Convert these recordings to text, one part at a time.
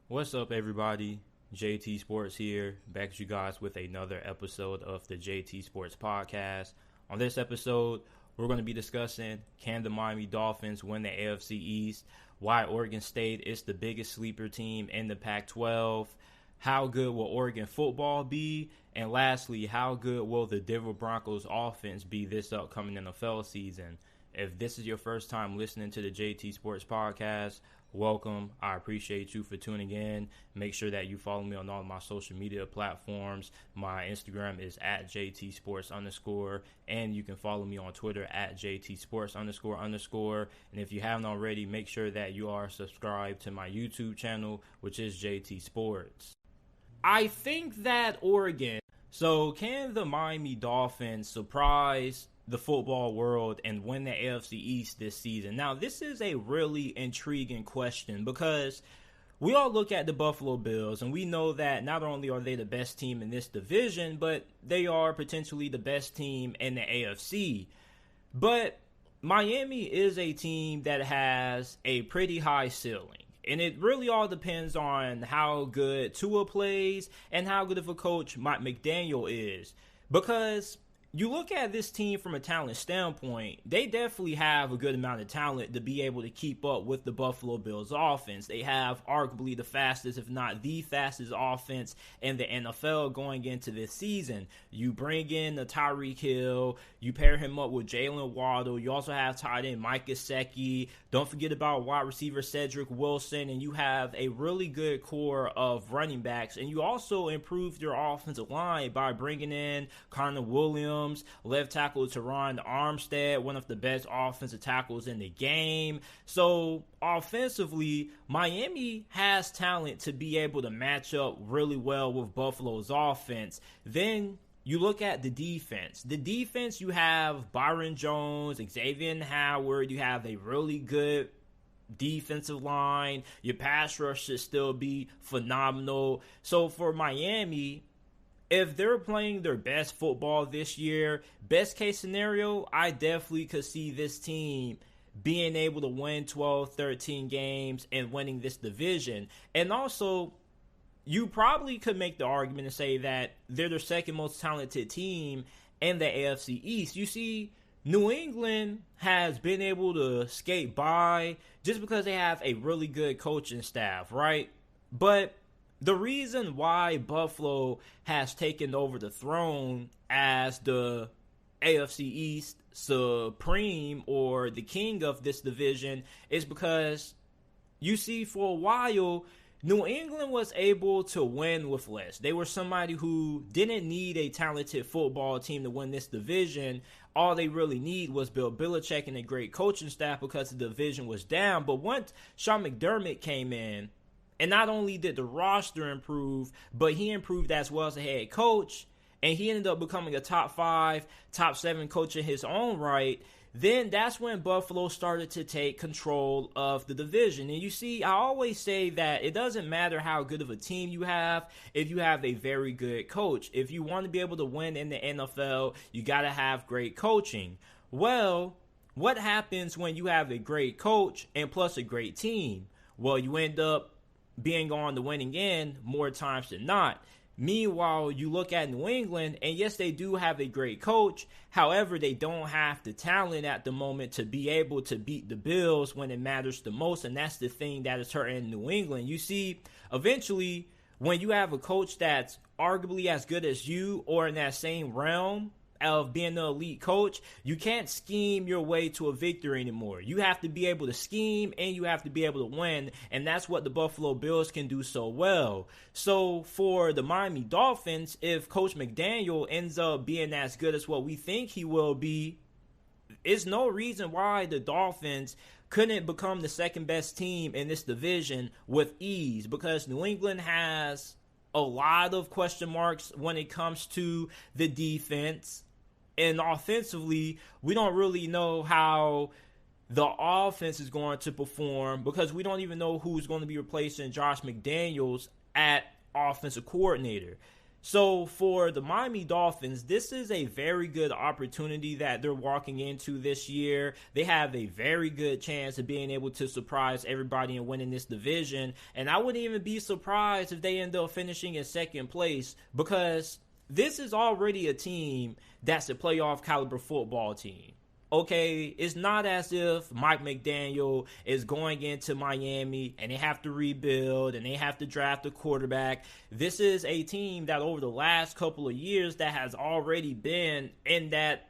What's up, everybody? JT Sports here, back with you guys with another episode of the JT Sports Podcast. On this episode, we're going to be discussing, can the Miami Dolphins win the AFC East, why Oregon State is the biggest sleeper team in the Pac-12, how good will Oregon football be, and lastly, how good will the Denver Broncos offense be this upcoming NFL season. If this is your first time listening to the JT Sports Podcast, welcome. I appreciate you for tuning in. Make sure that you follow me on all of my social media platforms. My Instagram is at JTSports_, and you can follow me on Twitter at JTSports__. And if you haven't already, make sure that you are subscribed to my YouTube channel, which is JT Sports. I think that can the Miami Dolphins surprise the football world and win the AFC East this season? Now, this is a really intriguing question because we all look at the Buffalo Bills and we know that not only are they the best team in this division, but they are potentially the best team in the AFC. But Miami is a team that has a pretty high ceiling. And it really all depends on how good Tua plays and how good of a coach Mike McDaniel is. Because you look at this team from a talent standpoint, they definitely have a good amount of talent to be able to keep up with the Buffalo Bills offense. They have arguably the fastest, if not the fastest offense in the NFL going into this season. You bring in the Tyreek Hill, you pair him up with Jalen Waddle, you also have tight end Mike Gesicki, don't forget about wide receiver Cedric Wilson, and you have a really good core of running backs, and you also improved your offensive line by bringing in Connor Williams, left tackle Terron, Armstead, one of the best offensive tackles in the game. So offensively, Miami has talent to be able to match up really well with Buffalo's offense. Then you look at the defense. The defense, you have Byron Jones, Xavier Howard. You have a really good defensive line. Your pass rush should still be phenomenal. So for Miami, if they're playing their best football this year, best case scenario, I definitely could see this team being able to win 12, 13 games and winning this division. And also, you probably could make the argument and say that they're the second most talented team in the AFC East. You see, New England has been able to skate by just because they have a really good coaching staff, right? But the reason why Buffalo has taken over the throne as the AFC East supreme or the king of this division is because you see, for a while, New England was able to win with less. They were somebody who didn't need a talented football team to win this division. All they really need was Bill Belichick and a great coaching staff because the division was down. But once Sean McDermott came in, and not only did the roster improve, but he improved as well as a head coach, and he ended up becoming a top 5, top 7 coach in his own right. Then that's when Buffalo started to take control of the division. And you see, I always say that it doesn't matter how good of a team you have if you have a very good coach. If you want to be able to win in the NFL, you got to have great coaching. Well, what happens when you have a great coach and plus a great team? Well, you end up being on the winning end more times than not. Meanwhile, you look at New England, and yes, they do have a great coach. However, they don't have the talent at the moment to be able to beat the Bills when it matters the most, and that's the thing that is hurting New England. You see, eventually, when you have a coach that's arguably as good as you or in that same realm of being an elite coach, you can't scheme your way to a victory anymore. You have to be able to scheme and you have to be able to win, and that's what the Buffalo Bills can do so well. So for the Miami Dolphins, if Coach McDaniel ends up being as good as what we think he will be, it's no reason why the Dolphins couldn't become the second best team in this division with ease, because New England has a lot of question marks when it comes to the defense. And offensively, we don't really know how the offense is going to perform because we don't even know who's going to be replacing Josh McDaniels at offensive coordinator. So for the Miami Dolphins, this is a very good opportunity that they're walking into this year. They have a very good chance of being able to surprise everybody and winning this division. And I wouldn't even be surprised if they end up finishing in second place, because this is already a team that's a playoff caliber football team. Okay, it's not as if Mike McDaniel is going into Miami and they have to rebuild and they have to draft a quarterback. This is a team that over the last couple of years that has already been in that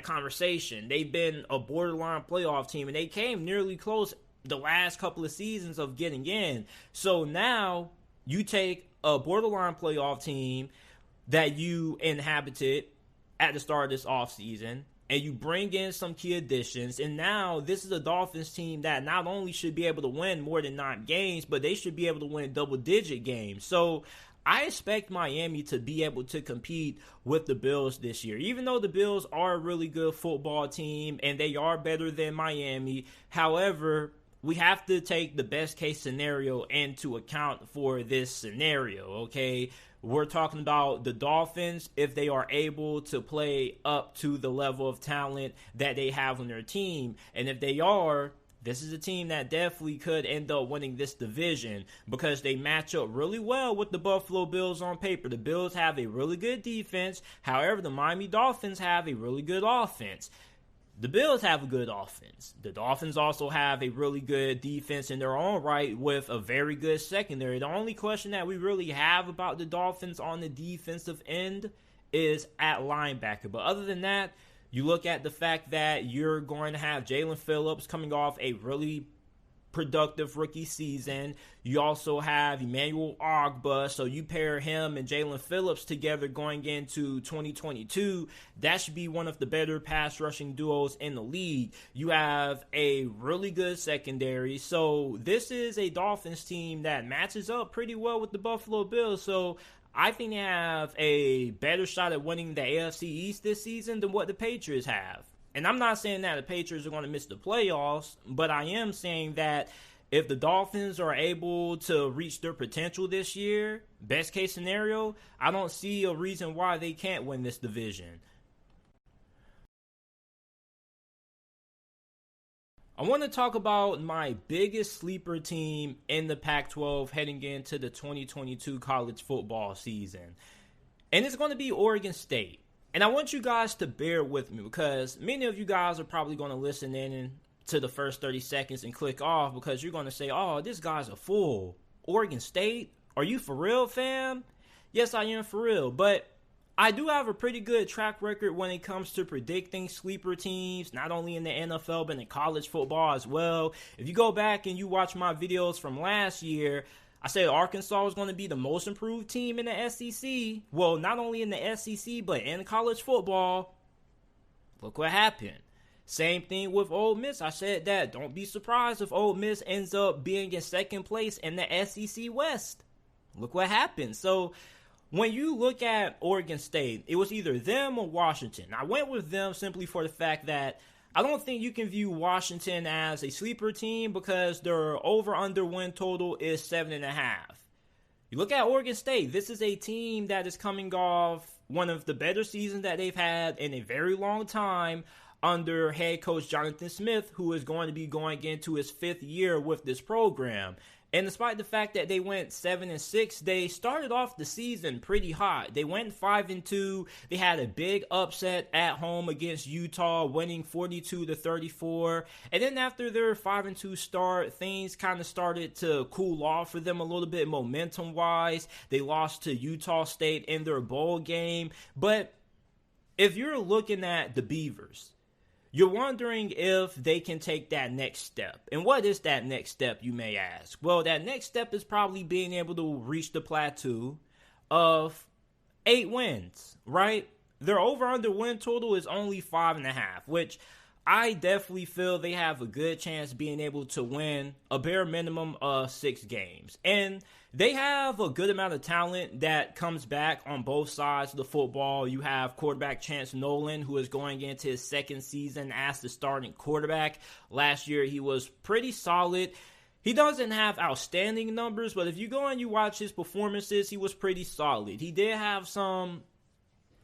conversation. They've been a borderline playoff team, and they came nearly close the last couple of seasons of getting in. So now you take a borderline playoff team that you inhabited at the start of this offseason, and you bring in some key additions, and now this is a Dolphins team that not only should be able to win more than 9 games, but they should be able to win double-digit games. So I expect Miami to be able to compete with the Bills this year. Even though the Bills are a really good football team and they are better than Miami, however, we have to take the best-case scenario into account for this scenario, okay? We're talking about the Dolphins, if they are able to play up to the level of talent that they have on their team. And if they are, this is a team that definitely could end up winning this division, because they match up really well with the Buffalo Bills on paper. The Bills have a really good defense. However, the Miami Dolphins have a really good offense. The Bills have a good offense. The Dolphins also have a really good defense in their own right with a very good secondary. The only question that we really have about the Dolphins on the defensive end is at linebacker. But other than that, you look at the fact that you're going to have Jalen Phillips coming off a really productive rookie season. You also have Emmanuel Ogbah, so you pair him and Jalen Phillips together going into 2022. That should be one of the better pass rushing duos in the league. You have a really good secondary. So this is a Dolphins team that matches up pretty well with the Buffalo Bills. So I think they have a better shot at winning the AFC East this season than what the Patriots have. And I'm not saying that the Patriots are going to miss the playoffs, but I am saying that if the Dolphins are able to reach their potential this year, best case scenario, I don't see a reason why they can't win this division. I want to talk about my biggest sleeper team in the Pac-12 heading into the 2022 college football season. And it's going to be Oregon State. And I want you guys to bear with me, because many of you guys are probably going to listen in to the first 30 seconds and click off, because you're going to say, oh, this guy's a fool. Oregon State? Are you for real, fam? Yes, I am for real. But I do have a pretty good track record when it comes to predicting sleeper teams, not only in the NFL, but in college football as well. If you go back and you watch my videos from last year, I said Arkansas was going to be the most improved team in the SEC. Well, not only in the SEC, but in college football. Look what happened. Same thing with Ole Miss. I said that. Don't be surprised if Ole Miss ends up being in second place in the SEC West. Look what happened. So when you look at Oregon State, it was either them or Washington. I went with them simply for the fact that I don't think you can view Washington as a sleeper team, because their over-under win total is 7.5. You look at Oregon State, this is a team that is coming off one of the better seasons that they've had in a very long time under head coach Jonathan Smith, who is going to be going into his 5th year with this program. And despite the fact that they went 7-6, they started off the season pretty hot. They went 5-2. They had a big upset at home against Utah, winning 42-34. And then after their 5-2 start, things kind of started to cool off for them a little bit momentum-wise. They lost to Utah State in their bowl game. But if you're looking at the Beavers, you're wondering if they can take that next step. And what is that next step, you may ask? Well, that next step is probably being able to reach the plateau of 8 wins, right? Their over-under win total is only 5.5, which I definitely feel they have a good chance being able to win a bare minimum of 6 games. And they have a good amount of talent that comes back on both sides of the football. You have quarterback Chance Nolan, who is going into his 2nd season as the starting quarterback. Last year, he was pretty solid. he doesn't have outstanding numbers, but if you go and you watch his performances, he was pretty solid. He did have some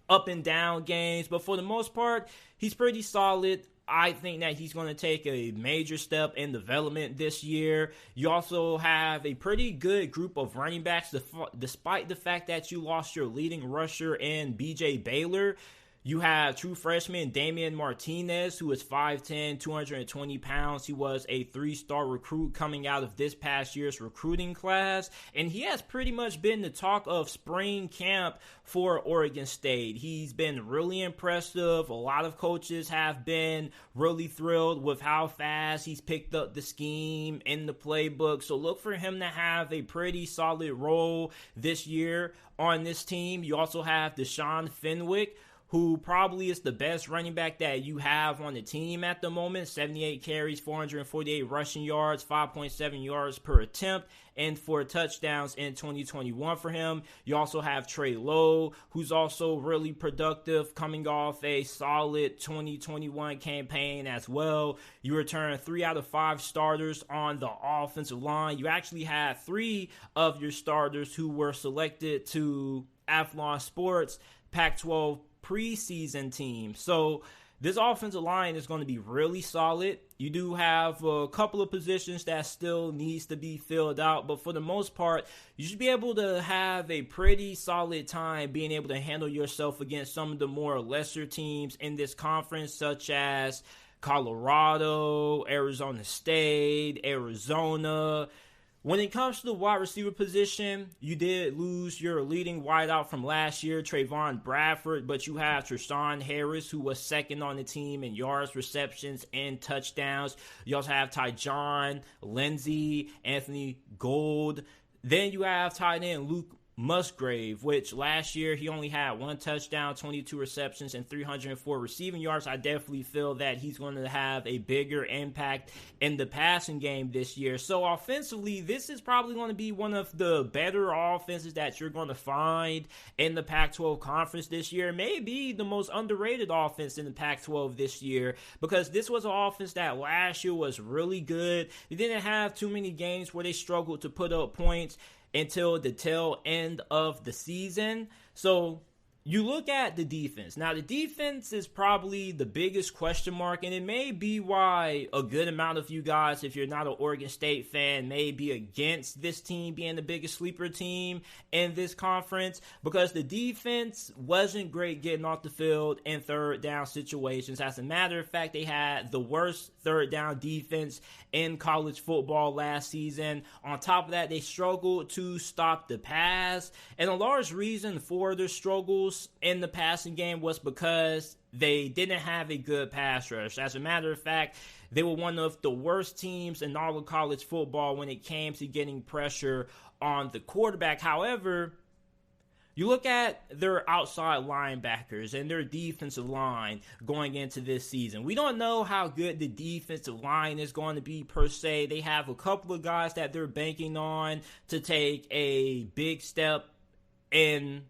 up and down games, but for the most part, he's pretty solid. I think that he's going to take a major step in development this year. You also have a pretty good group of running backs, despite the fact that you lost your leading rusher in B.J. Baylor. You have true freshman Damian Martinez, who is 5'10", 220 pounds. He was a 3-star recruit coming out of this past year's recruiting class, and he has pretty much been the talk of spring camp for Oregon State. He's been really impressive. A lot of coaches have been really thrilled with how fast he's picked up the scheme in the playbook. So look for him to have a pretty solid role this year on this team. You also have Deshaun Fenwick, who probably is the best running back that you have on the team at the moment. 78 carries, 448 rushing yards, 5.7 yards per attempt, and 4 touchdowns in 2021 for him. You also have Trey Lowe, who's also really productive, coming off a solid 2021 campaign as well. You return 3 out of 5 starters on the offensive line. You actually had 3 of your starters who were selected to Athlon Sports Pac-12 preseason team. So this offensive line is going to be really solid. You do have a couple of positions that still needs to be filled out, but for the most part, you should be able to have a pretty solid time being able to handle yourself against some of the more lesser teams in this conference, such as Colorado, Arizona State, Arizona. When it comes to the wide receiver position, you did lose your leading wideout from last year, Trayvon Bradford, but you have Treshaun Harris, who was second on the team in yards, receptions, and touchdowns. You also have Tyjon Lindsey, Anthony Gould. Then you have tight end Luke Musgrave, which last year he only had 1 touchdown, 22 receptions, and 304 receiving yards. I definitely feel that he's going to have a bigger impact in the passing game this year. So offensively, this is probably going to be one of the better offenses that you're going to find in the Pac-12 conference this year. Maybe the most underrated offense in the Pac-12 this year, because this was an offense that last year was really good. They didn't have too many games where they struggled to put up points until the tail end of the season. So you look at the defense. Now, the defense is probably the biggest question mark, and it may be why a good amount of you guys, if you're not an Oregon State fan, may be against this team being the biggest sleeper team in this conference, because the defense wasn't great getting off the field in third down situations. As a matter of fact, they had the worst third down defense in college football last season. On top of that, they struggled to stop the pass, and a large reason for their struggles in the passing game was because they didn't have a good pass rush. As a matter of fact, they were one of the worst teams in all of college football when it came to getting pressure on the quarterback. However, you look at their outside linebackers and their defensive line going into this season. We don't know how good the defensive line is going to be per se. They have a couple of guys that they're banking on to take a big step in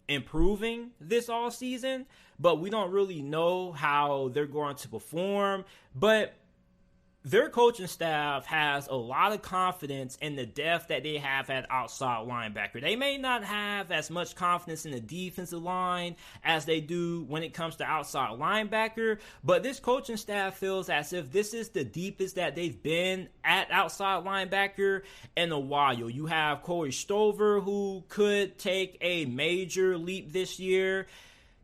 improving this all season, but we don't really know how they're going to perform. But their coaching staff has a lot of confidence in the depth that they have at outside linebacker. They may not have as much confidence in the defensive line as they do when it comes to outside linebacker, but this coaching staff feels as if this is the deepest that they've been at outside linebacker in a while. You have Corey Stover, who could take a major leap this year.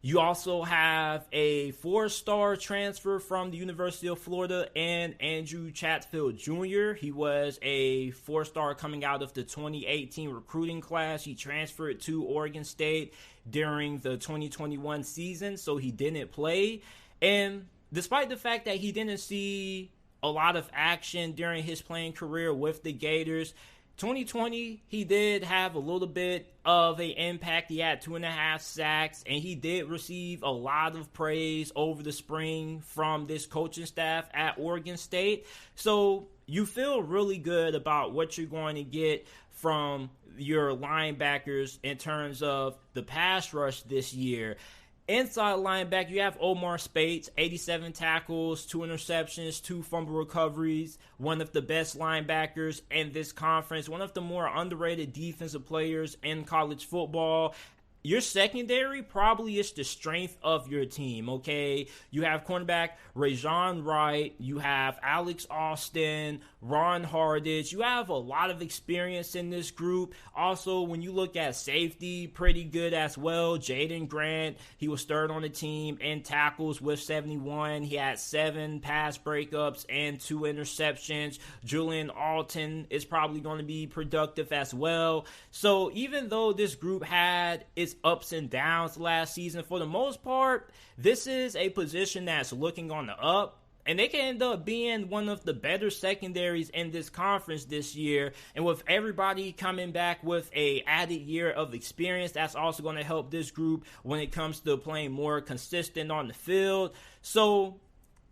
You also have a 4-star transfer from the University of Florida and Andrew Chatfield Jr. He was a 4-star coming out of the 2018 recruiting class. He transferred to Oregon State during the 2021 season, so he didn't play. And despite the fact that he didn't see a lot of action during his playing career with the Gators, 2020, he did have a little bit of an impact. He had 2.5 sacks, and he did receive a lot of praise over the spring from this coaching staff at Oregon State. So you feel really good about what you're going to get from your linebackers in terms of the pass rush this year. Inside linebacker, you have Omar Speights, 87 tackles, 2 interceptions, 2 fumble recoveries, one of the best linebackers in this conference, one of the more underrated defensive players in college football. Your secondary probably is the strength of your team, okay? You have cornerback Rajon Wright. You have Alex Austin, Ron Hardage. You have a lot of experience in this group. Also, when you look at safety, pretty good as well. Jaden Grant, he was third on the team in tackles with 71. He had 7 pass breakups and 2 interceptions. Julian Alton is probably going to be productive as well. So even though this group had its ups and downs last season, for the most part, this is a position that's looking on the up, and they can end up being one of the better secondaries in this conference this year. And with everybody coming back with a added year of experience, that's also going to help this group when it comes to playing more consistent on the field. So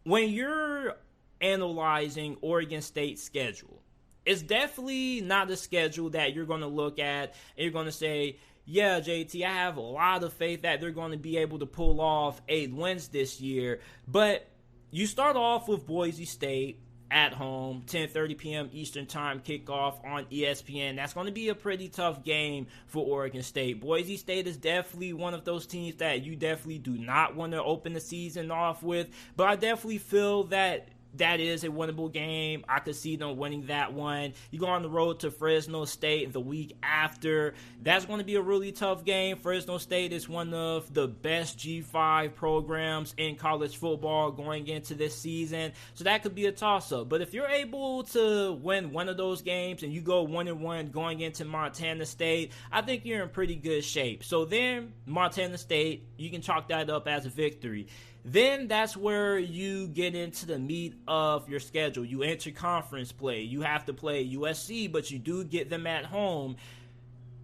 when you're analyzing Oregon State's schedule, it's definitely not a schedule that you're going to look at and you're going to say, yeah, JT, I have a lot of faith that they're going to be able to pull off 8 wins this year. But you start off with Boise State at home, 10:30 p.m. Eastern Time kickoff on ESPN. That's going to be a pretty tough game for Oregon State. Boise State is definitely one of those teams that you definitely do not want to open the season off with. But I definitely feel that is a winnable game. I could see them winning that one. You go on the road to Fresno State the week after. That's going to be a really tough game. Fresno State is one of the best G5 programs in college football going into this season. So that could be a toss-up. But if you're able to win one of those games and you go 1-1 going into Montana State, I think you're in pretty good shape. So then Montana State, you can chalk that up as a victory. Then that's where you get into the meat of your schedule. You enter conference play. You have to play USC, but you do get them at home.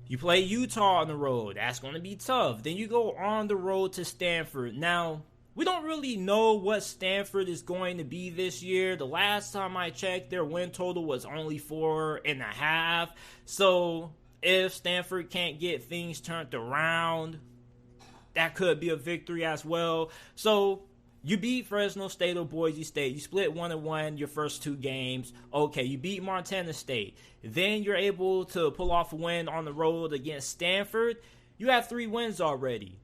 You play Utah on the road. That's going to be tough. Then you go on the road to Stanford. Now, we don't really know what Stanford is going to be this year. The last time I checked, their win total was only 4.5. So if Stanford can't get things turned around, that could be a victory as well. So you beat Fresno State or Boise State. You split 1-1 your first 2 games. Okay, you beat Montana State. Then you're able to pull off a win on the road against Stanford. You have 3 wins already.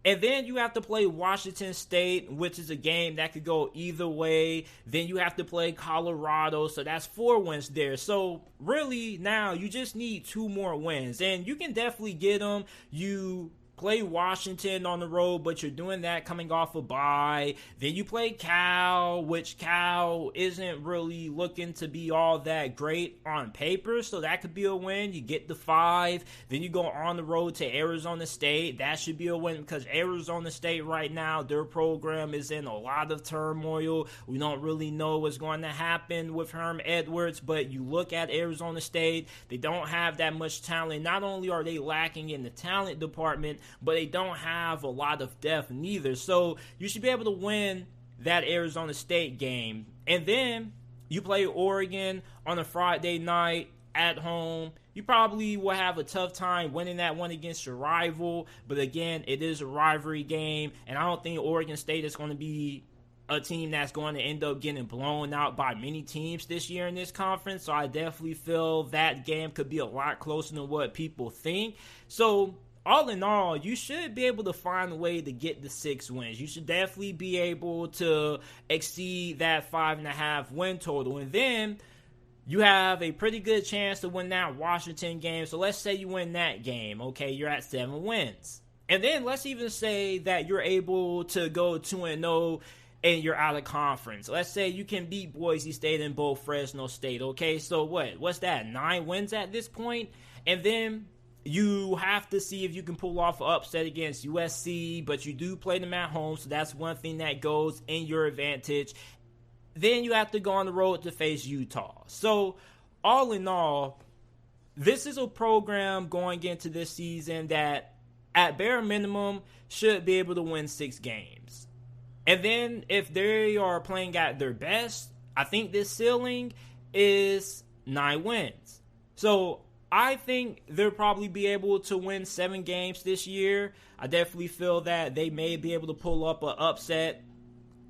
And then you have to play Washington State, which is a game that could go either way. Then you have to play Colorado, so that's 4 wins there. So really now you just need 2 more wins. And you can definitely get them. You play Washington on the road, but you're doing that coming off a bye. Then you play Cal, which Cal isn't really looking to be all that great on paper, so that could be a win. You get the 5. Then you go on the road to Arizona State. That should be a win because Arizona State right now, their program is in a lot of turmoil. We don't really know what's going to happen with Herm Edwards, but you look at Arizona State, they don't have that much talent. Not only are they lacking in the talent department, but they don't have a lot of depth neither. So you should be able to win that Arizona State game. And then you play Oregon on a Friday night at home. You probably will have a tough time winning that one against your rival. But again, it is a rivalry game. And I don't think Oregon State is going to be a team that's going to end up getting blown out by many teams this year in this conference. So I definitely feel that game could be a lot closer than what people think. So all in all, you should be able to find a way to get the 6 wins. You should definitely be able to exceed that 5.5 win total. And then you have a pretty good chance to win that Washington game. So let's say you win that game. Okay, you're at 7 wins. And then let's even say that you're able to go 2-0 and you're out of conference. Let's say you can beat Boise State and both Fresno State. Okay, so what's that? 9 wins at this point? And then you have to see if you can pull off an upset against USC, but you do play them at home, so that's one thing that goes in your advantage. Then you have to go on the road to face Utah. So, all in all, this is a program going into this season that, at bare minimum, should be able to win 6 games. And then, if they are playing at their best, I think this ceiling is 9 wins. So, I think they'll probably be able to win 7 games this year. I definitely feel that they may be able to pull up an upset.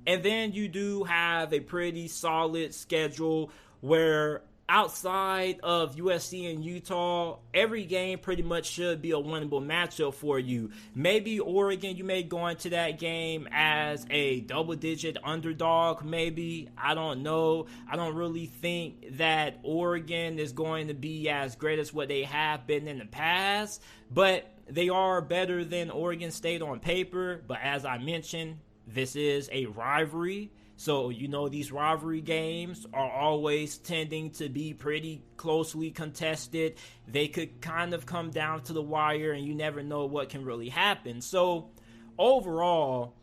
And then you do have a pretty solid schedule where outside of USC and Utah, every game pretty much should be a winnable matchup for you. Maybe Oregon, you may go into that game as a double-digit underdog, maybe. I don't know. I don't really think that Oregon is going to be as great as what they have been in the past, but they are better than Oregon State on paper. But as I mentioned, this is a rivalry. So, these rivalry games are always tending to be pretty closely contested. They could kind of come down to the wire, and you never know what can really happen. So, overall,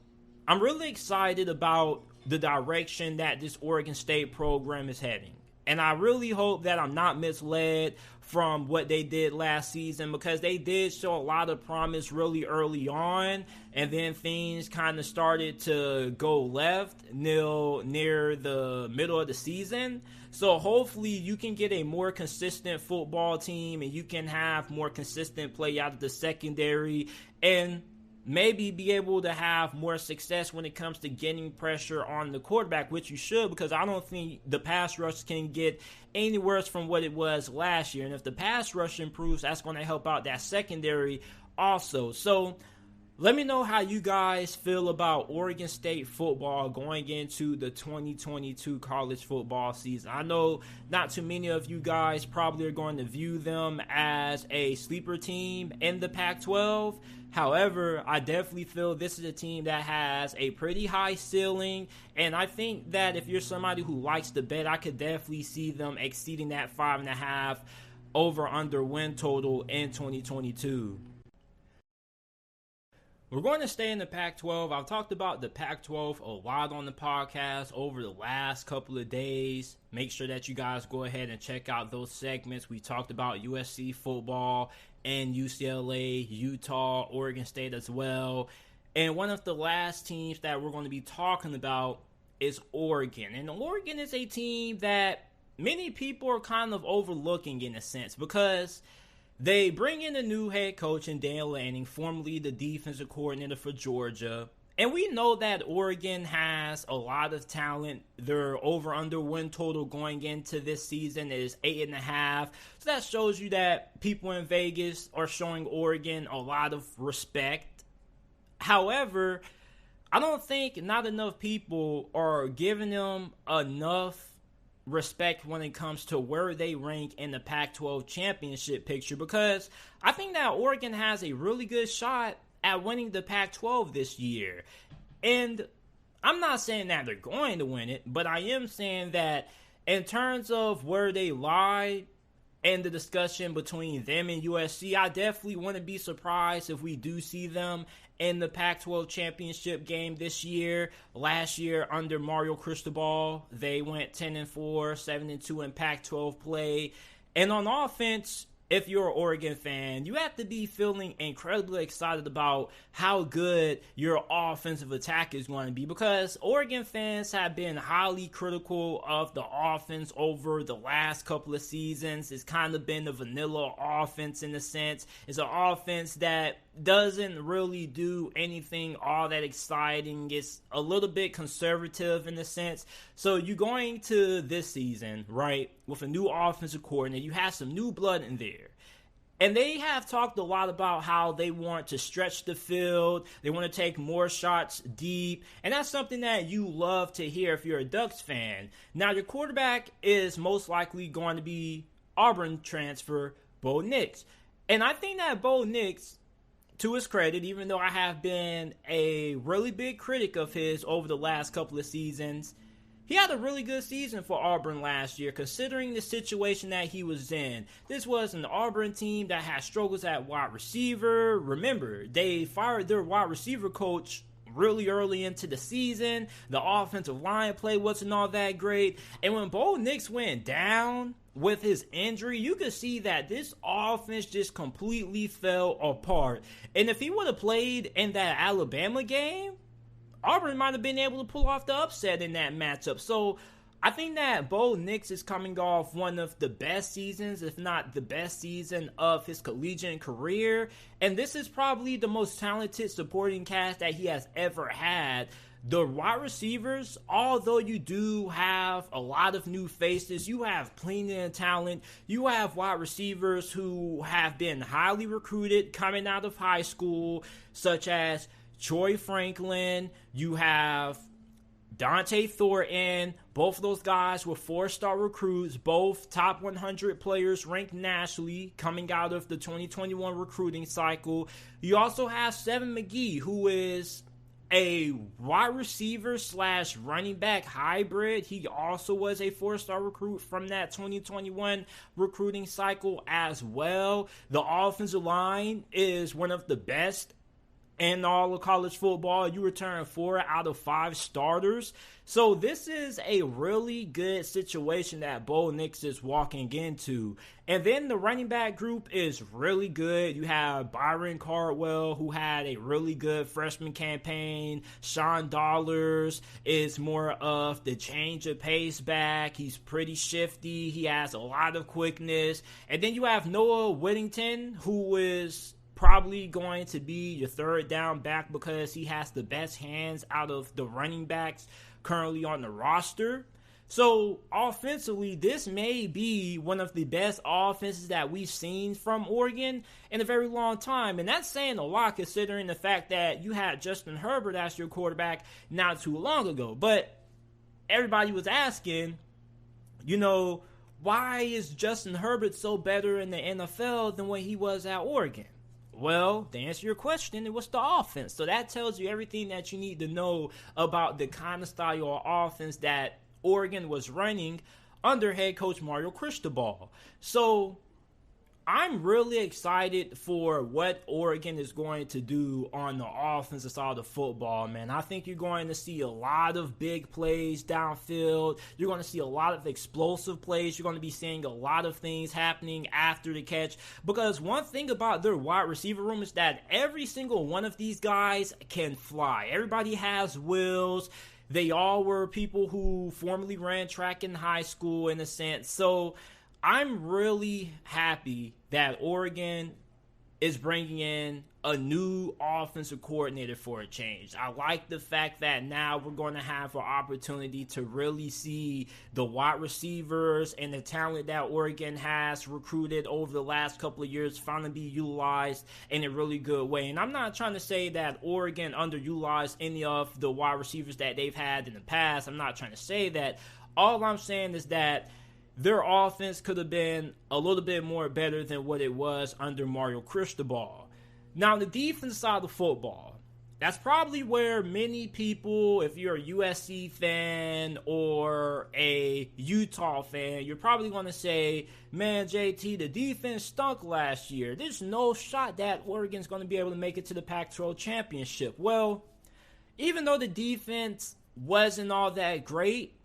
I'm really excited about the direction that this Oregon State program is heading. And I really hope that I'm not misled from what they did last season, because they did show a lot of promise really early on, and then things kind of started to go left near the middle of the season. So hopefully you can get a more consistent football team, and you can have more consistent play out of the secondary, and maybe be able to have more success when it comes to getting pressure on the quarterback, which you should, because I don't think the pass rush can get any worse from what it was last year. And if the pass rush improves, that's going to help out that secondary also. So let me know how you guys feel about Oregon State football going into the 2022 college football season. I know not too many of you guys probably are going to view them as a sleeper team in the Pac-12. However, I definitely feel this is a team that has a pretty high ceiling, and I think that if you're somebody who likes to bet, I could definitely see them exceeding that 5.5 over-under win total in 2022. We're going to stay in the Pac-12. I've talked about the Pac-12 a lot on the podcast over the last couple of days. Make sure that you guys go ahead and check out those segments. We talked about USC football and UCLA, Utah, Oregon State as well. And one of the last teams that we're going to be talking about is Oregon. And Oregon is a team that many people are kind of overlooking in a sense, because they bring in a new head coach in Daniel Lanning, formerly the defensive coordinator for Georgia. And we know that Oregon has a lot of talent. Their over-under win total going into this season is 8.5. So that shows you that people in Vegas are showing Oregon a lot of respect. However, I don't think not enough people are giving them enough respect when it comes to where they rank in the Pac-12 championship picture, because I think that Oregon has a really good shot at winning the Pac-12 this year. And I'm not saying that they're going to win it, but I am saying that in terms of where they lie and the discussion between them and USC, I definitely wouldn't be surprised if we do see them in the Pac-12 championship game this year. Last year, under Mario Cristobal, they went 10-4, 7-2 in Pac-12 play. And on offense, if you're an Oregon fan, you have to be feeling incredibly excited about how good your offensive attack is going to be, because Oregon fans have been highly critical of the offense over the last couple of seasons. It's kind of been a vanilla offense in a sense. It's an offense that doesn't really do anything all that exciting. It's a little bit conservative in a sense. So you're going to this season, right, with a new offensive coordinator. You have some new blood in there. And they have talked a lot about how they want to stretch the field. They want to take more shots deep. And that's something that you love to hear if you're a Ducks fan. Now, your quarterback is most likely going to be Auburn transfer Bo Nix. And I think that Bo Nix, to his credit, even though I have been a really big critic of his over the last couple of seasons, he had a really good season for Auburn last year, considering the situation that he was in. This was an Auburn team that had struggles at wide receiver. Remember, they fired their wide receiver coach really early into the season. The offensive line play wasn't all that great. And when Bo Nix went down with his injury, you could see that this offense just completely fell apart. And if he would have played in that Alabama game, Auburn might have been able to pull off the upset in that matchup. So I think that Bo Nix is coming off one of the best seasons, if not the best season of his collegiate career. And this is probably the most talented supporting cast that he has ever had. The wide receivers, although you do have a lot of new faces, you have plenty of talent. You have wide receivers who have been highly recruited coming out of high school, such as Troy Franklin. You have Dante Thornton. Both of those guys were 4-star recruits, both top 100 players ranked nationally coming out of the 2021 recruiting cycle. You also have Seven McGee, who is a wide receiver / running back hybrid. He also was a 4-star recruit from that 2021 recruiting cycle as well. The offensive line is one of the best in all of college football. You return 4 out of 5 starters. So this is a really good situation that Bo Nix is walking into. And then the running back group is really good. You have Byron Cardwell, who had a really good freshman campaign. Sean Dollars is more of the change of pace back. He's pretty shifty. He has a lot of quickness. And then you have Noah Whittington, who is probably going to be your third down back because he has the best hands out of the running backs currently on the roster. So offensively, this may be one of the best offenses that we've seen from Oregon in a very long time. And that's saying a lot considering the fact that you had Justin Herbert as your quarterback not too long ago. But everybody was asking, why is Justin Herbert so better in the NFL than when he was at Oregon? Well, to answer your question, it was the offense. So that tells you everything that you need to know about the kind of style of offense that Oregon was running under head coach Mario Cristobal. So I'm really excited for what Oregon is going to do on the offensive side of football, man. I think you're going to see a lot of big plays downfield. You're going to see a lot of explosive plays. You're going to be seeing a lot of things happening after the catch. Because one thing about their wide receiver room is that every single one of these guys can fly. Everybody has wheels. They all were people who formerly ran track in high school in a sense. So I'm really happy that Oregon is bringing in a new offensive coordinator for a change. I like the fact that now we're going to have an opportunity to really see the wide receivers and the talent that Oregon has recruited over the last couple of years finally be utilized in a really good way. And I'm not trying to say that Oregon underutilized any of the wide receivers that they've had in the past. I'm not trying to say that. All I'm saying is that their offense could have been a little bit more better than what it was under Mario Cristobal. Now, the defense side of football, that's probably where many people, if you're a USC fan or a Utah fan, you're probably going to say, man, JT, the defense stunk last year. There's no shot that Oregon's going to be able to make it to the Pac-12 championship. Well, even though the defense wasn't all that great,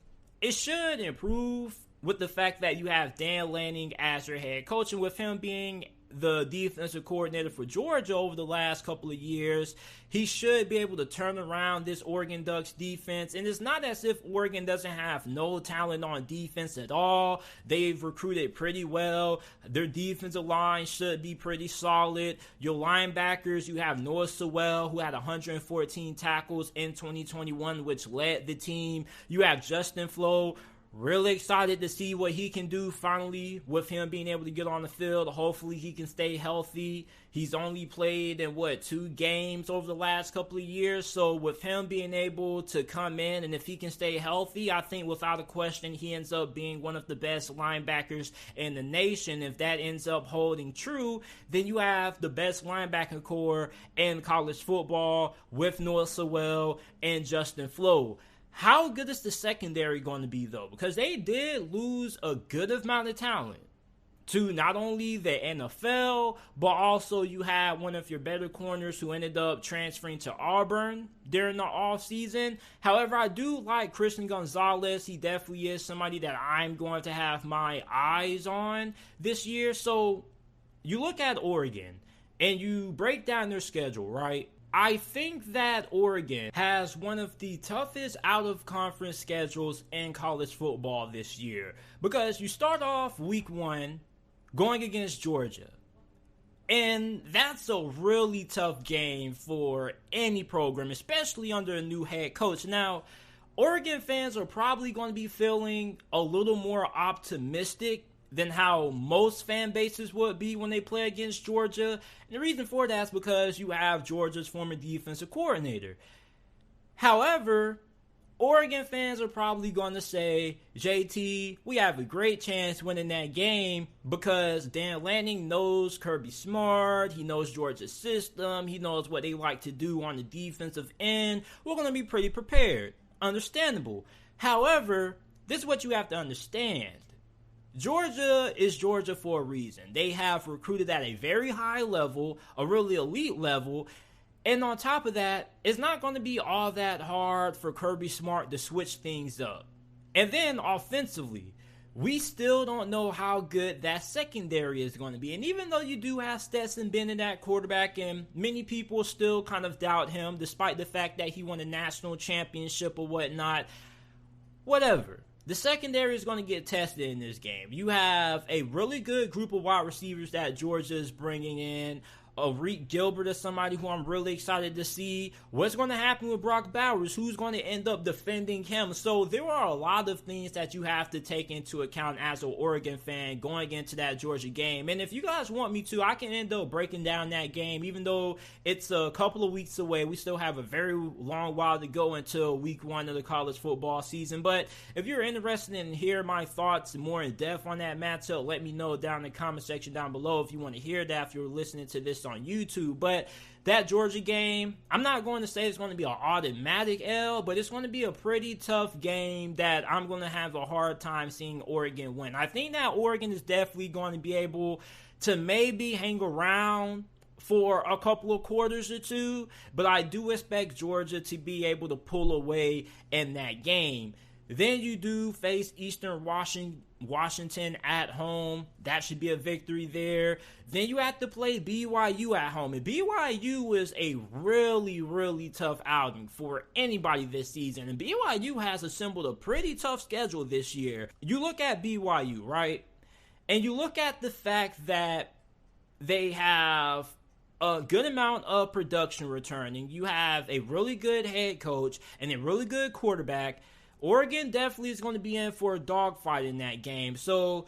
it should improve with the fact that you have Dan Lanning as your head coach, and with him being the defensive coordinator for Georgia over the last couple of years, he should be able to turn around this Oregon Ducks defense. And it's not as if Oregon doesn't have no talent on defense at all. They've recruited pretty well. Their defensive line should be pretty solid. Your linebackers, you have Noah Sewell, who had 114 tackles in 2021, which led the team. You have Justin Flo. Really excited to see what he can do finally with him being able to get on the field. Hopefully he can stay healthy. He's only played in, 2 games over the last couple of years. So with him being able to come in and if he can stay healthy, I think without a question he ends up being one of the best linebackers in the nation. If that ends up holding true, then you have the best linebacking core in college football with Noah Sewell and Justin Flo. How good is the secondary going to be, though? Because they did lose a good amount of talent to not only the NFL, but also you had one of your better corners who ended up transferring to Auburn during the offseason. However, I do like Christian Gonzalez. He definitely is somebody that I'm going to have my eyes on this year. So you look at Oregon and you break down their schedule, right? I think that Oregon has one of the toughest out-of-conference schedules in college football this year. Because you start off week 1 going against Georgia. And that's a really tough game for any program, especially under a new head coach. Now, Oregon fans are probably going to be feeling a little more optimistic than how most fan bases would be when they play against Georgia. And the reason for that is because you have Georgia's former defensive coordinator. However, Oregon fans are probably going to say, JT, we have a great chance winning that game because Dan Lanning knows Kirby Smart, he knows Georgia's system, he knows what they like to do on the defensive end. We're going to be pretty prepared. Understandable. However, this is what you have to understand. Georgia is Georgia for a reason. They have recruited at a very high level, a really elite level, and on top of that, it's not going to be all that hard for Kirby Smart to switch things up. And then offensively, we still don't know how good that secondary is going to be. And even though you do have Stetson Bennett at quarterback, and many people still kind of doubt him, despite the fact that he won a national championship or whatnot, whatever. The secondary is going to get tested in this game. You have a really good group of wide receivers that Georgia is bringing in. Reek Gilbert is somebody who I'm really excited to see. What's going to happen with Brock Bowers? Who's going to end up defending him? So there are a lot of things that you have to take into account as an Oregon fan going into that Georgia game. And if you guys want me to, I can end up breaking down that game. Even though it's a couple of weeks away, we still have a very long while to go until week 1 of the college football season. But if you're interested in hearing my thoughts more in depth on that matchup, let me know down in the comment section down below if you want to hear that, if you're listening to this on YouTube. But that Georgia game, I'm not going to say it's going to be an automatic L, but it's going to be a pretty tough game that I'm going to have a hard time seeing Oregon win. I think that Oregon is definitely going to be able to maybe hang around for a couple of quarters or two, but I do expect Georgia to be able to pull away in that game. Then you do face Eastern Washington at home. That should be a victory there. Then you have to play BYU at home. And BYU is a really, really tough outing for anybody this season. And BYU has assembled a pretty tough schedule this year. You look at BYU, right? And you look at the fact that they have a good amount of production returning. You have a really good head coach and a really good quarterback. Oregon definitely is going to be in for a dogfight in that game. So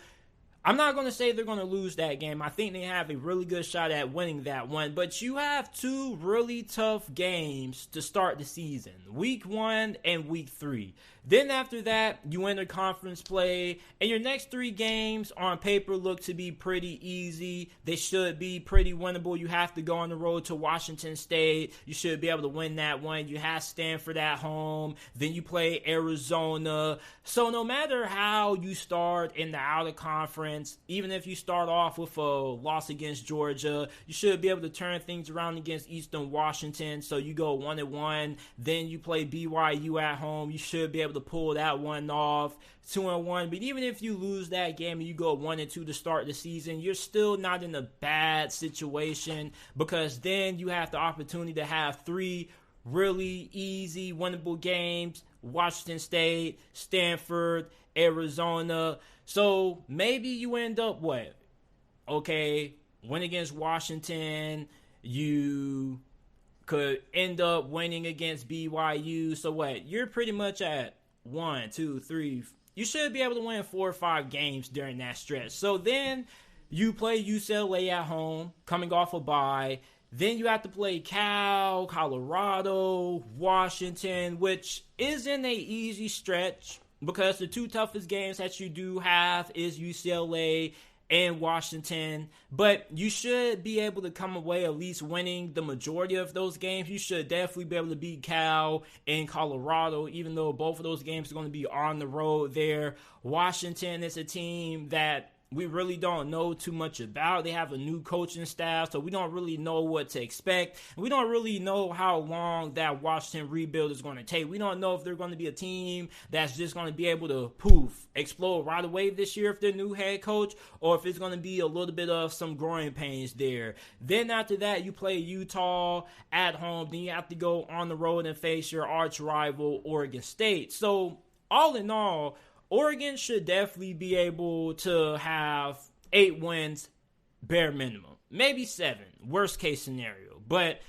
I'm not going to say they're going to lose that game. I think they have a really good shot at winning that one. But you have two really tough games to start the season. Week 1 and Week 3. Then after that, you enter conference play. And your next 3 games on paper look to be pretty easy. They should be pretty winnable. You have to go on the road to Washington State. You should be able to win that one. You have Stanford at home. Then you play Arizona. So no matter how you start in the outer conference, even if you start off with a loss against Georgia, you should be able to turn things around against Eastern Washington. So you go 1-1. Then you play BYU at home. You should be able to pull that one off. 2-1. But even if you lose that game and you go 1-2 to start the season, you're still not in a bad situation, because then you have the opportunity to have 3 really easy, winnable games. Washington State, Stanford, Arizona. So maybe you end up what? Okay, win against Washington. You could end up winning against BYU. So what? You're pretty much at 1, 2, 3. You should be able to win 4 or 5 games during that stretch. So then you play UCLA at home, coming off a bye. Then you have to play Cal, Colorado, Washington, which isn't an easy stretch, because the 2 toughest games that you do have is UCLA and Washington. But you should be able to come away at least winning the majority of those games. You should definitely be able to beat Cal and Colorado, even though both of those games are going to be on the road there. Washington is a team that we really don't know too much about. They have a new coaching staff, so we don't really know what to expect. We don't really know how long that Washington rebuild is going to take. We don't know if they're going to be a team that's just going to be able to explode right away this year if they're new head coach, or if it's going to be a little bit of some growing pains there. Then after that, you play Utah at home. Then you have to go on the road and face your arch rival, Oregon State. So all in all, Oregon should definitely be able to have 8 wins, bare minimum. Maybe 7, worst case scenario. But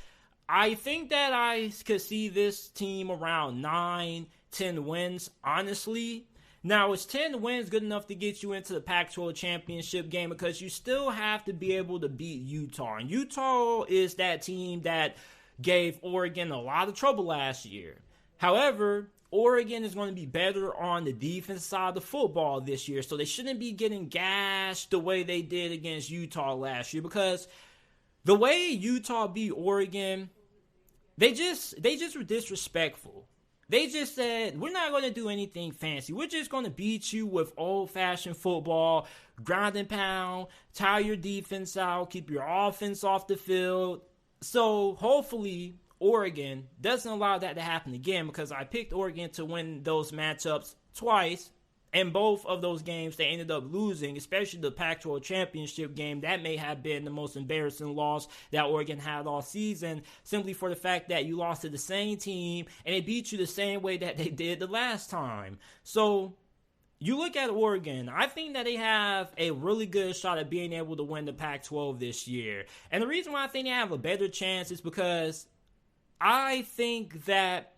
I think that I could see this team around 9, 10 wins, honestly. Now, is 10 wins good enough to get you into the Pac-12 championship game? Because you still have to be able to beat Utah. And Utah is that team that gave Oregon a lot of trouble last year. However, Oregon is going to be better on the defense side of the football this year, so they shouldn't be getting gashed the way they did against Utah last year, because the way Utah beat Oregon, they just were disrespectful. They just said, we're not going to do anything fancy. We're just going to beat you with old-fashioned football, ground and pound, tire your defense out, keep your offense off the field. So hopefully Oregon doesn't allow that to happen again, because I picked Oregon to win those matchups twice, and both of those games they ended up losing, especially the Pac-12 championship game. That may have been the most embarrassing loss that Oregon had all season, simply for the fact that you lost to the same team and they beat you the same way that they did the last time. So you look at Oregon, I think that they have a really good shot at being able to win the Pac-12 this year. And the reason why I think they have a better chance is because I think that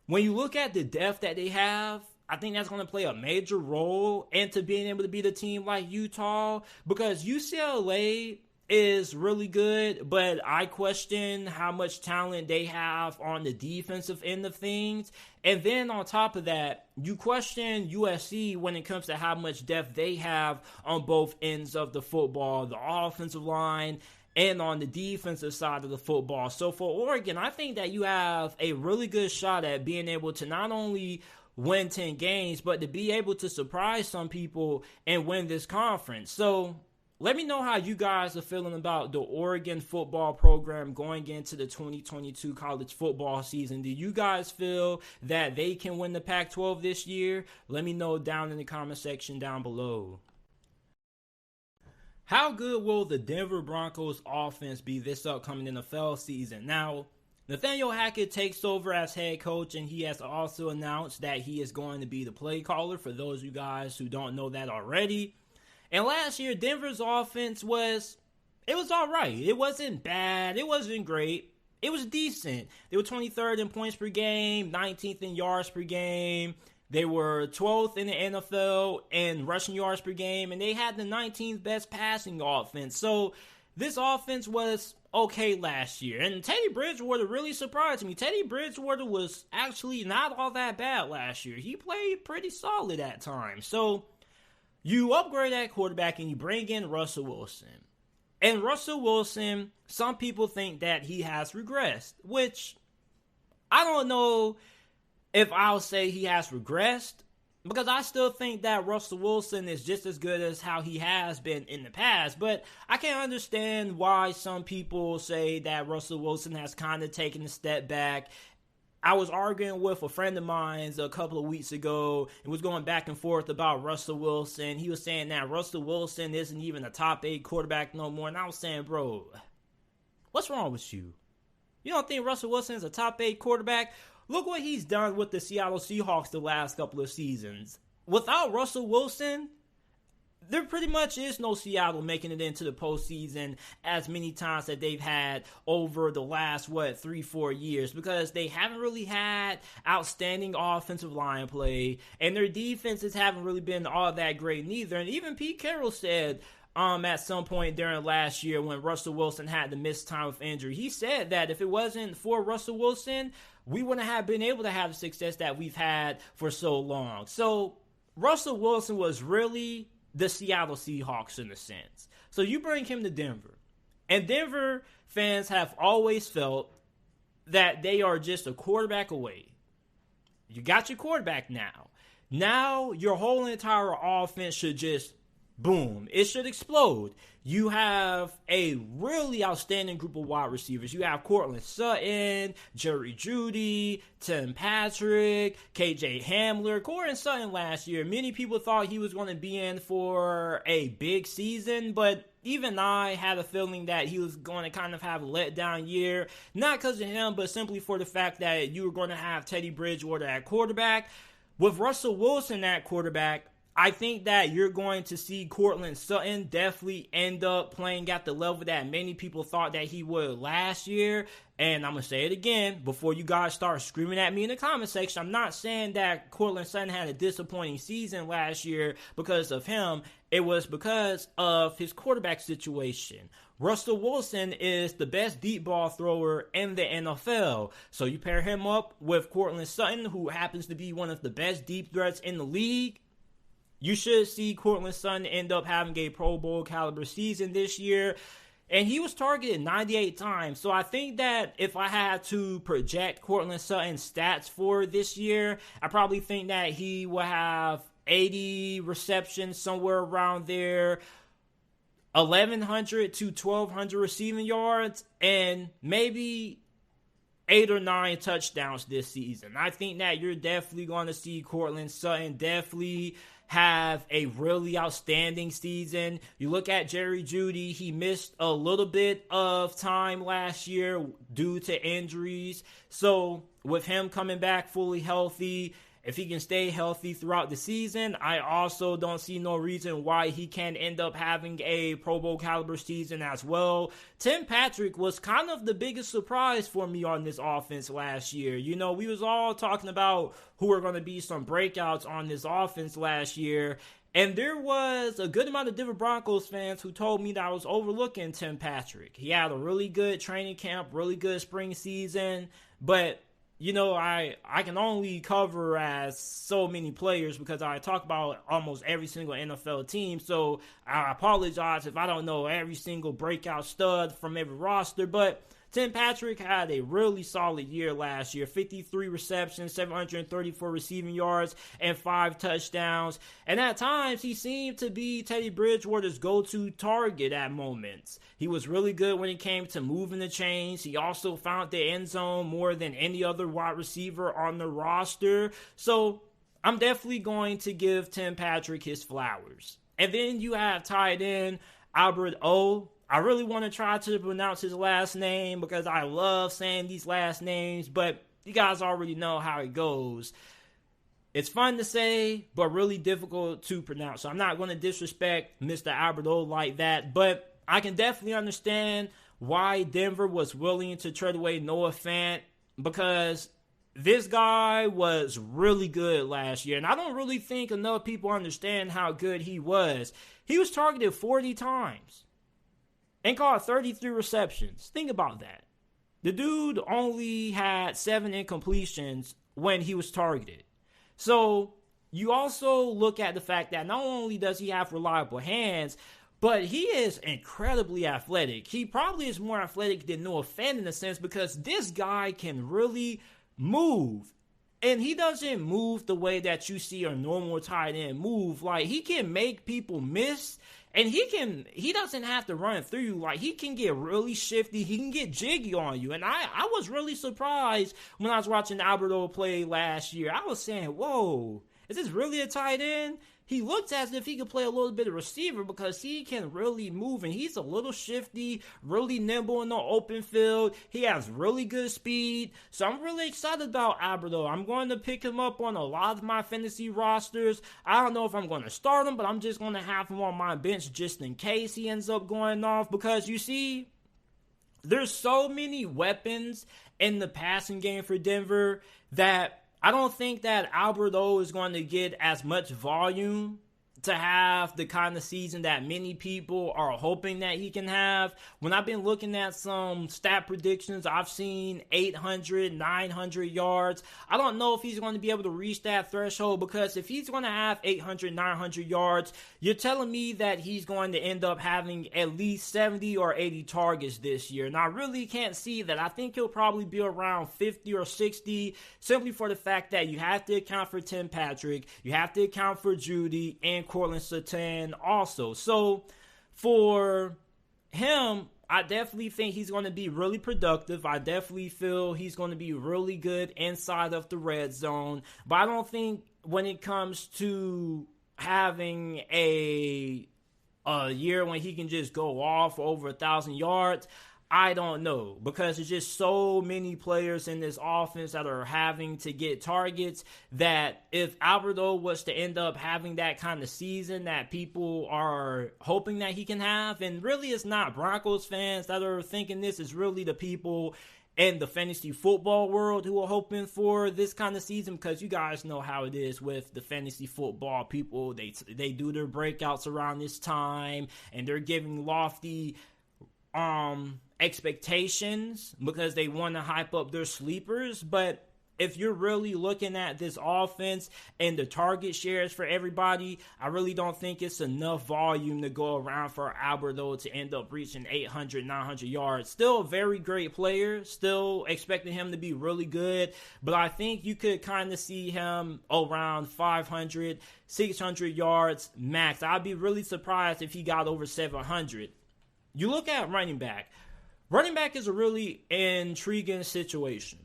when you look at the depth that they have, I think that's going to play a major role into being able to beat a team like Utah, because UCLA is really good, but I question how much talent they have on the defensive end of things. And then on top of that, you question USC when it comes to how much depth they have on both ends of the football, the offensive line and on the defensive side of the football. So for Oregon, I think that you have a really good shot at being able to not only win 10 games, but to be able to surprise some people and win this conference. So let me know how you guys are feeling about the Oregon football program going into the 2022 college football season. Do you guys feel that they can win the Pac-12 this year? Let me know down in the comment section down below. How good will the Denver Broncos offense be this upcoming NFL season? Now, Nathaniel Hackett takes over as head coach, and he has also announced that he is going to be the play caller, for those of you guys who don't know that already. And last year, Denver's offense was all right. It wasn't bad. It wasn't great. It was decent. They were 23rd in points per game, 19th in yards per game. They were 12th in the NFL in rushing yards per game, and they had the 19th best passing offense. So this offense was okay last year. And Teddy Bridgewater really surprised me. Teddy Bridgewater was actually not all that bad last year. He played pretty solid at times. So you upgrade that quarterback and you bring in Russell Wilson. And Russell Wilson, some people think that he has regressed, which I don't know if I'll say he has regressed, because I still think that Russell Wilson is just as good as how he has been in the past. But I can understand why some people say that Russell Wilson has kind of taken a step back. I was arguing with a friend of mine a couple of weeks ago and was going back and forth about Russell Wilson. He was saying that Russell Wilson isn't even a top 8 quarterback no more. And I was saying, bro, what's wrong with you? You don't think Russell Wilson is a top 8 quarterback? Look what he's done with the Seattle Seahawks the last couple of seasons. Without Russell Wilson, there pretty much is no Seattle making it into the postseason as many times that they've had over the last, 3-4 years, because they haven't really had outstanding offensive line play, and their defenses haven't really been all that great neither. And even Pete Carroll said at some point during last year when Russell Wilson had to miss time with injury, he said that if it wasn't for Russell Wilson, we wouldn't have been able to have the success that we've had for so long. So Russell Wilson was really the Seattle Seahawks in a sense. So you bring him to Denver, and Denver fans have always felt that they are just a quarterback away. You got your quarterback now. Now your whole entire offense should just boom, it should explode. You have a really outstanding group of wide receivers. You have Courtland Sutton, Jerry Jeudy, Tim Patrick, KJ Hamler. Courtland Sutton last year, many people thought he was going to be in for a big season, but even I had a feeling that he was going to kind of have a letdown year. Not because of him, but simply for the fact that you were going to have Teddy Bridgewater at quarterback. With Russell Wilson at quarterback, I think that you're going to see Courtland Sutton definitely end up playing at the level that many people thought that he would last year. And I'm going to say it again before you guys start screaming at me in the comment section. I'm not saying that Courtland Sutton had a disappointing season last year because of him. It was because of his quarterback situation. Russell Wilson is the best deep ball thrower in the NFL. So you pair him up with Courtland Sutton, who happens to be one of the best deep threats in the league. You should see Courtland Sutton end up having a Pro Bowl caliber season this year. And he was targeted 98 times. So I think that if I had to project Courtland Sutton's stats for this year, I probably think that he will have 80 receptions, somewhere around there, 1,100 to 1,200 receiving yards, and maybe 8 or 9 touchdowns this season. I think that you're definitely going to see Courtland Sutton definitely have a really outstanding season. You look at Jerry Jeudy, he missed a little bit of time last year due to injuries. So with him coming back fully healthy, if he can stay healthy throughout the season, I also don't see no reason why he can't end up having a Pro Bowl caliber season as well. Tim Patrick was kind of the biggest surprise for me on this offense last year. You know, we was all talking about who are going to be some breakouts on this offense last year. And there was a good amount of Denver Broncos fans who told me that I was overlooking Tim Patrick. He had a really good training camp, really good spring season, but you know, I can only cover as so many players because I talk about almost every single NFL team. So I apologize if I don't know every single breakout stud from every roster. But Tim Patrick had a really solid year last year. 53 receptions, 734 receiving yards, and 5 touchdowns. And at times, he seemed to be Teddy Bridgewater's go-to target at moments. He was really good when it came to moving the chains. He also found the end zone more than any other wide receiver on the roster. So I'm definitely going to give Tim Patrick his flowers. And then you have tight end Albert O. I really want to try to pronounce his last name because I love saying these last names, but you guys already know how it goes. It's fun to say, but really difficult to pronounce. So I'm not going to disrespect Mr. Albert O like that, but I can definitely understand why Denver was willing to trade away Noah Fant because this guy was really good last year, and I don't really think enough people understand how good he was. He was targeted 40 times and caught 33 receptions. Think about that. The dude only had 7 incompletions when he was targeted. So you also look at the fact that not only does he have reliable hands, but he is incredibly athletic. He probably is more athletic than Noah Fant in a sense because this guy can really move. And he doesn't move the way that you see a normal tight end move. Like, he can make people miss. And he doesn't have to run through you. Like, he can get really shifty. He can get jiggy on you. And I was really surprised when I was watching Alberto play last year. I was saying, whoa, is this really a tight end? He looks as if he could play a little bit of receiver because he can really move. And he's a little shifty, really nimble in the open field. He has really good speed. So I'm really excited about Alberto. I'm going to pick him up on a lot of my fantasy rosters. I don't know if I'm going to start him, but I'm just going to have him on my bench just in case he ends up going off. Because you see, there's so many weapons in the passing game for Denver that I don't think that Alberto is going to get as much volume to have the kind of season that many people are hoping that he can have. When I've been looking at some stat predictions, I've seen 800, 900 yards. I don't know if he's going to be able to reach that threshold because if he's going to have 800, 900 yards, you're telling me that he's going to end up having at least 70 or 80 targets this year. And I really can't see that. I think he'll probably be around 50 or 60 simply for the fact that you have to account for Tim Patrick, you have to account for Jeudy and Cortland Sutton also. So for him, I definitely think he's going to be really productive. I definitely feel he's going to be really good inside of the red zone. But I don't think when it comes to having a year when he can just go off for over 1,000 yards, I don't know, because there's just so many players in this offense that are having to get targets that if Alberto was to end up having that kind of season that people are hoping that he can have, and really it's not Broncos fans that are thinking this, is really the people in the fantasy football world who are hoping for this kind of season, because you guys know how it is with the fantasy football people. They do their breakouts around this time, and they're giving lofty expectations because they want to hype up their sleepers. But if you're really looking at this offense and the target shares for everybody, I really don't think it's enough volume to go around for Alberto to end up reaching 800, 900 yards. Still a very great player, still expecting him to be really good, but I think you could kind of see him around 500, 600 yards max. I'd be really surprised if he got over 700. You look at running back. Running back is a really intriguing situation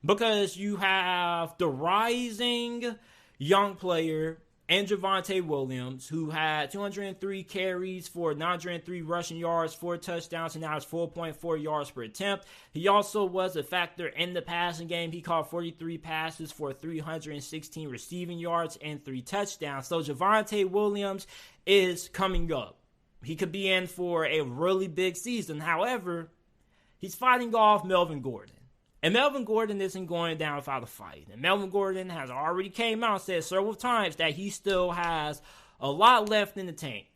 because you have the rising young player and Javonte Williams, who had 203 carries for 903 rushing yards, 4 touchdowns, and now it's 4.4 yards per attempt. He also was a factor in the passing game. He caught 43 passes for 316 receiving yards and 3 touchdowns. So Javonte Williams is coming up. He could be in for a really big season. However, he's fighting off Melvin Gordon. And Melvin Gordon isn't going down without a fight. And Melvin Gordon has already came out and said several times that he still has a lot left in the tank.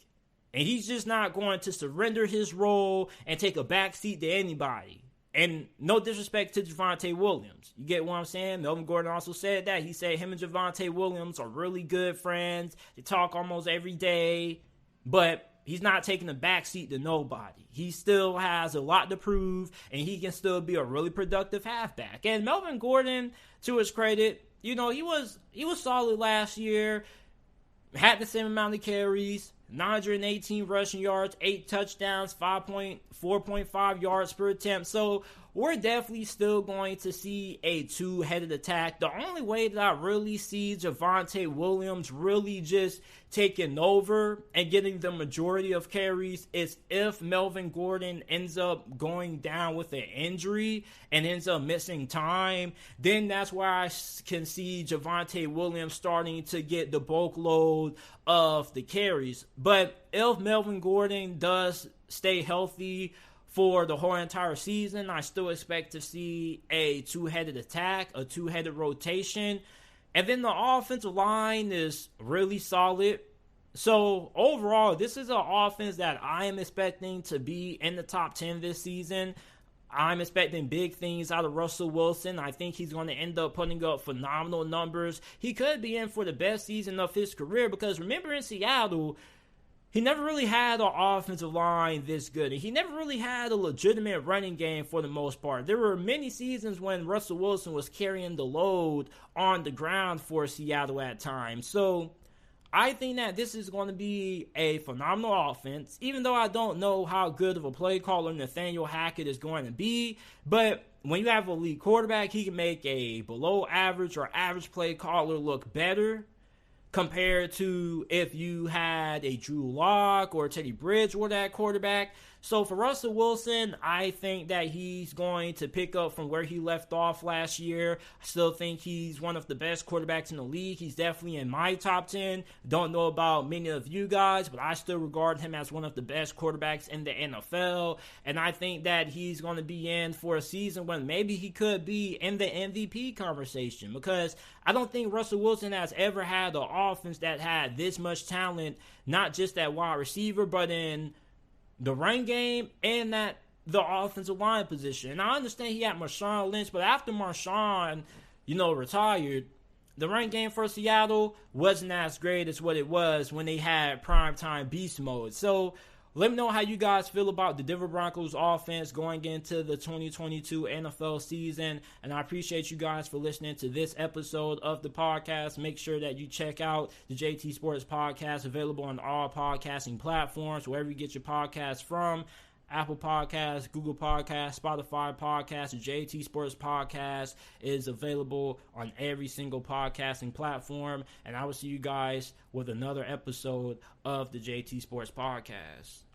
And he's just not going to surrender his role and take a backseat to anybody. And no disrespect to Javonte Williams. You get what I'm saying? Melvin Gordon also said that. He said him and Javonte Williams are really good friends. They talk almost every day. But he's not taking a backseat to nobody. He still has a lot to prove, and he can still be a really productive halfback. And Melvin Gordon, to his credit, he was solid last year, had the same amount of carries, 918 rushing yards, 8 touchdowns, 4.5 yards per attempt. So we're definitely still going to see a two-headed attack. The only way that I really see Javonte Williams really just taking over and getting the majority of carries is if Melvin Gordon ends up going down with an injury and ends up missing time. Then that's where I can see Javonte Williams starting to get the bulk load of the carries. But if Melvin Gordon does stay healthy for the whole entire season, I still expect to see a two-headed attack, a two-headed rotation. And then the offensive line is really solid. So overall, this is an offense that I am expecting to be in the top 10 this season. I'm expecting big things out of Russell Wilson. I think he's going to end up putting up phenomenal numbers. He could be in for the best season of his career because remember in Seattle, he never really had an offensive line this good. And he never really had a legitimate running game for the most part. There were many seasons when Russell Wilson was carrying the load on the ground for Seattle at times. So I think that this is going to be a phenomenal offense, even though I don't know how good of a play caller Nathaniel Hackett is going to be. But when you have a elite quarterback, he can make a below average or average play caller look better compared to if you had a Drew Lock or Teddy Bridgewater at quarterback. So for Russell Wilson, I think that he's going to pick up from where he left off last year. I still think he's one of the best quarterbacks in the league. He's definitely in my top 10. Don't know about many of you guys, but I still regard him as one of the best quarterbacks in the NFL. And I think that he's going to be in for a season when maybe he could be in the MVP conversation, because I don't think Russell Wilson has ever had an offense that had this much talent, not just at wide receiver, but in the run game and that the offensive line position. And I understand he had Marshawn Lynch, but after Marshawn, retired, the run game for Seattle wasn't as great as what it was when they had primetime beast mode. So Let me know how you guys feel about the Denver Broncos offense going into the 2022 NFL season. And I appreciate you guys for listening to this episode of the podcast. Make sure that you check out the JT Sports Podcast, available on all podcasting platforms, wherever you get your podcasts from. Apple Podcasts, Google Podcasts, Spotify Podcasts, the JT Sports Podcast is available on every single podcasting platform. And I will see you guys with another episode of the JT Sports Podcast.